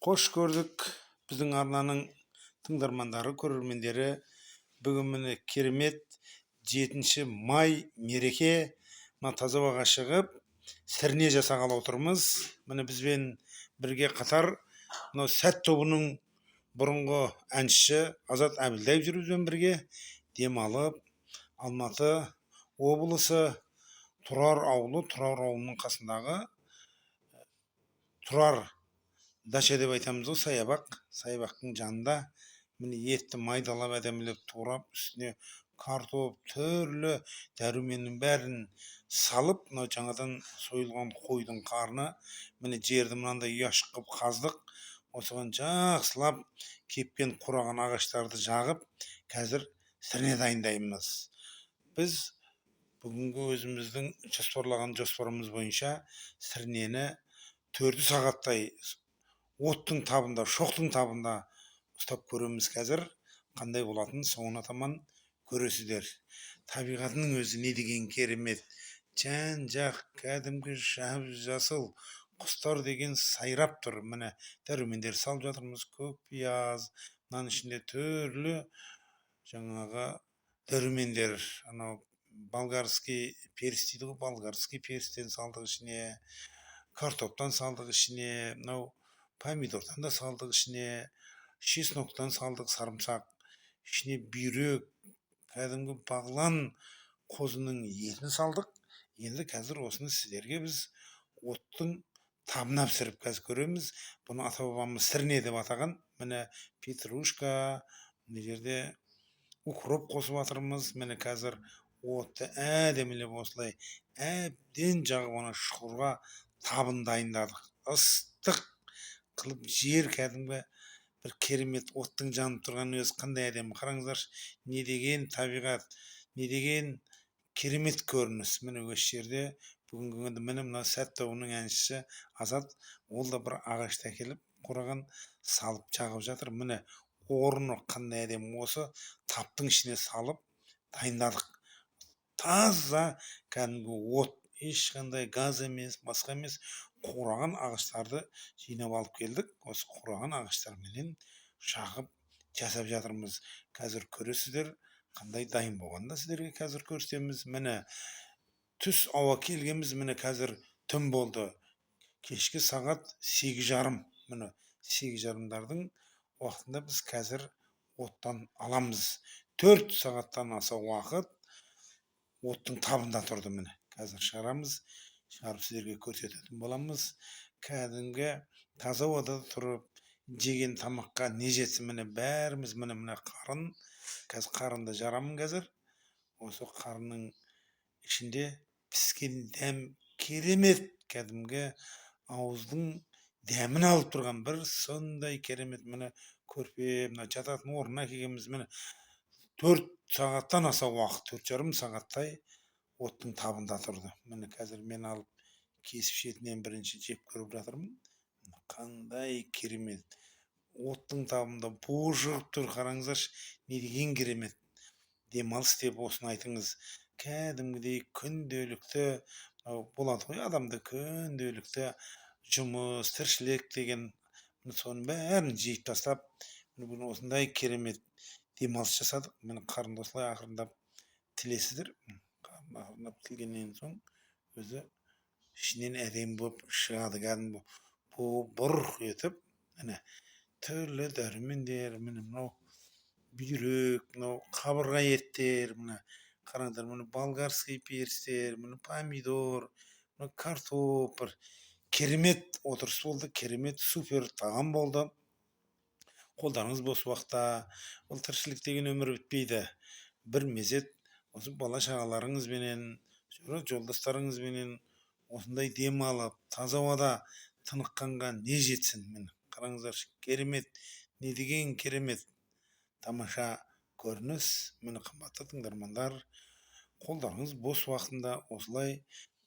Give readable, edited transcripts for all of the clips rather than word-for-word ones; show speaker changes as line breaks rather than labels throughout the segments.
Қош көрдік біздің арнаның тыңдармандары, көрермендері. Бүгін міне керемет 7 май мереке. Мына таза ауаға шығып, сірне жасағалы отырмыз. Міне бізбен бірге қатар мынау сәт тобының бұрынғы әншісі Азат Әбілдаев жүр бізбен бірге. Демалып, Алматы облысы Тұрар ауылының қасындағы Тұрар дача деп айтамыз ғой, саябақтың жанында міне етті майдалап әдемілеп турап, үстіне картоп, түрлі дәруменнің бәрін салып, мынау жаңадан сойылған қойдың қарны, міне жерді мынандай ұяшық қылып қаздық. Осыған жақсылап кепкен қураған ағаштарды жағып, қазір сірне дайындаймыз. Біз бүгінгі өзіміздің жоспарымыз бойынша сірнені 4 сағаттай оттың табында, шоқтың табында ұстап көреміз. Қазір қандай болатын соңына таман көресіздер. Табиғатының өзі не деген керемет, жан-жақ кәдімгі жасыл құстар деген сайрап тұр. Міне дәрумендер салып жатырмыз, көк пияз, мынаның ішінде түрлі жаңағы дәрумендер, анау болгарский перец дейді ғой, болгарский перцтен салдық ішіне, картоптан салдық ішіне, мынау помидордан да салдық ішіне, чесноктан салдық, сарымсақ, ішіне бүйрек, кәдімгі бағлан қозының етін салдық. Енді қазір осыны сіздерге біз оттың табына пісіріп қазір көреміз. Бұны ата-бабамыз сірне деп атаған. Міне петрушка, мына жерде укроп қосып жатырмыз. Міне қазір отты әдемілеп осылай әбден жағып, ана шұқырға табын дайындадық. Ыстық қылып, жер кәдімгі бір керемет, оттың жанып тұрған өзі қандай әдемі. Қараңыздаршы, не деген табиғат, не деген керемет көрініс. Міне осы жерде бүгінгі күнде міне мына сәт тобының әншісі Азат, ол да бір ағашты әкеліп қураған салып жағып жатыр. Міне орны қандай әдемі. Осы таптың ішіне салып дайындадық. Таза кәдімгі от, ешқандай газ емес, басқа емес, қураған ағаштарды жинап алып келдік. Осы қураған ағаштарменен жағып жасап жатырмыз. Қазір көресіздер, қандай дайын болғанда сіздерге қазір көрсетеміз. Міне түс ауа келгенбіз. Міне қазір түн болды. Кешкі сағат 8:30. Міне 8:30-дардың уақытында біз қазір оттан аламыз. 4 сағаттан аса уақыт оттың табында тұрды. Міне қазір шығарамыз, шығарып сіздерге көрсететін боламыз. Кәдімгі таза ауада тұрып жеген тамаққа не жетсін. Міне бәріміз міне қарын, қазір қарынды жарамын. Қазір осы қарынның ішінде піскен дәм керемет, кәдімгі ауыздың дәмін алып тұрған бір сондай керемет. Міне көрпе, мына жататын орнына келгенбіз. Міне 4 сағаттан аса уақыт, 4,5 сағаттай оттың табында тұрды. Міне қазір мен алып кесіп шетінен бірінші жеп көріп жатырмын. Қандай керемет. Оттың табында буы шығып тұр. Қараңыздаршы, не деген керемет. Демалыс деп осыны айтыңыз. Кәдімгідей күнделікті болады ғой, адамда күнделікті жұмыс, тіршілік деген, соның бәрін жиып тастап, бүгін осындай керемет демалыс жасадық. Міне қарынды осылай ақырындап тілесіздер. Ақырындап тілгеннен соң өзі ішінен әдемі болып шығады. Кәдімгі бұрқ етіп, міне түрлі дәрумендер, міне мынау бүйрек, мынау қабырға еттер, міне қараңдар, міне болгарский перцтер, міне помидор, міне картоп. Бір керемет отырыс болды, керемет супер тағам болды. Қолдарыңыз бос уақытта, ол тіршілік деген өмір бітпейді. Бір мезет осы бала шағаларыңызбенен, жолдастарыңызбенен осындай демалып, таза ауада тыныққанға не жетсін. Міне қараңыздаршы, керемет, не деген керемет, тамаша көрініс. Міне қымбатты тыңдармандар, қолдарыңыз бос уақытында осылай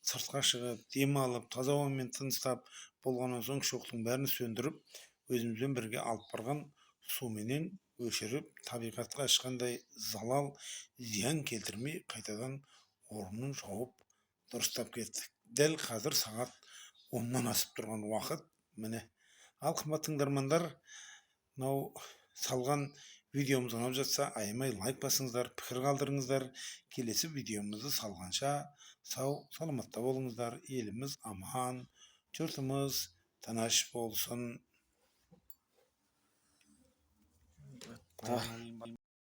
сыртқа шығып, демалып, таза ауамен тыныстап болғаннан соң шоқтың бәрін сөндіріп, өзімізбен бірге алып барған суменен өшіріп, табиғатқа ешқандай залал, зиян келтірмей қайтадан орнын жауып дұрыстап кеттік. Дәл қазір сағат 10-нан асып тұрған уақыт. Міне Ал кымбат тыңдармандар, мынау салған видеомыз ұнап жатса, аямай лайк басыңыздар, пікір қалдырыңыздар. Келесі видеомызды салғанша сау, саламатта болыңыздар. Еліміз аман, жұртымыз тыныш болсын.